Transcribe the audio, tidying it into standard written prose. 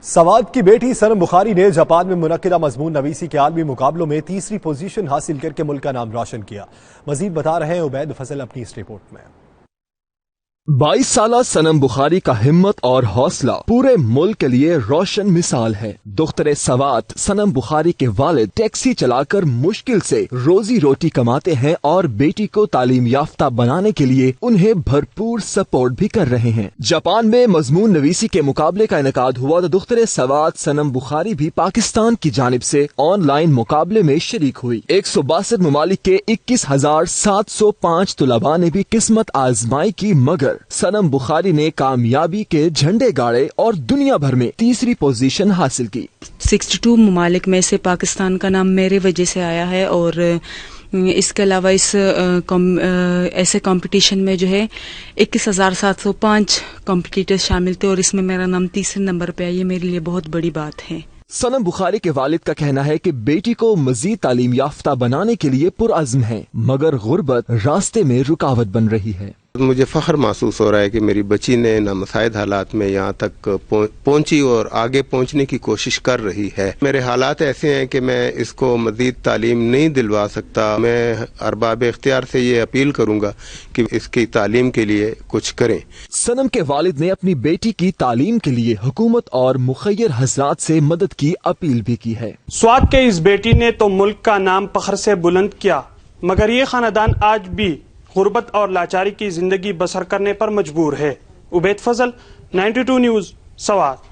سوات کی بیٹی سنم بخاری نے جاپان میں منعقدہ مضمون نویسی کے عالمی مقابلوں میں تیسری پوزیشن حاصل کر کے ملک کا نام روشن کیا۔ مزید بتا رہے ہیں عبید فضل اپنی اس رپورٹ میں۔ 22 سالہ سنم بخاری کا ہمت اور حوصلہ پورے ملک کے لیے روشن مثال ہے۔ دختر سوات سنم بخاری کے والد ٹیکسی چلا کر مشکل سے روزی روٹی کماتے ہیں اور بیٹی کو تعلیم یافتہ بنانے کے لیے انہیں بھرپور سپورٹ بھی کر رہے ہیں۔ جاپان میں مضمون نویسی کے مقابلے کا انعقاد ہوا تو دختر سوات سنم بخاری بھی پاکستان کی جانب سے آن لائن مقابلے میں شریک ہوئی۔ 162 ممالک کے 21,705 طلباء نے بھی قسمت آزمائی کی، مگر سنم بخاری نے کامیابی کے جھنڈے گاڑے اور دنیا بھر میں تیسری پوزیشن حاصل کی۔ 62 ممالک میں سے پاکستان کا نام میرے وجہ سے آیا ہے، اور اس کے علاوہ اس ایسے کمپٹیشن میں جو ہے 21,705 کمپٹیٹرز شامل تھے، اور اس میں میرا نام تیسرے نمبر پہ ہے۔ یہ میرے لیے بہت بڑی بات ہے۔ سنم بخاری کے والد کا کہنا ہے کہ بیٹی کو مزید تعلیم یافتہ بنانے کے لیے پرعزم ہے، مگر غربت راستے میں رکاوٹ بن رہی ہے۔ مجھے فخر محسوس ہو رہا ہے کہ میری بچی نے نامساعد حالات میں یہاں تک پہنچی اور آگے پہنچنے کی کوشش کر رہی ہے۔ میرے حالات ایسے ہیں کہ میں اس کو مزید تعلیم نہیں دلوا سکتا۔ میں ارباب اختیار سے یہ اپیل کروں گا کہ اس کی تعلیم کے لیے کچھ کریں۔ سنم کے والد نے اپنی بیٹی کی تعلیم کے لیے حکومت اور مخیر حضرات سے مدد کی اپیل بھی کی ہے۔ سوات کے اس بیٹی نے تو ملک کا نام فخر سے بلند کیا، مگر یہ خاندان آج بھی غربت اور لاچاری کی زندگی بسر کرنے پر مجبور ہے۔ عبید فضل، 92 نیوز، سوات۔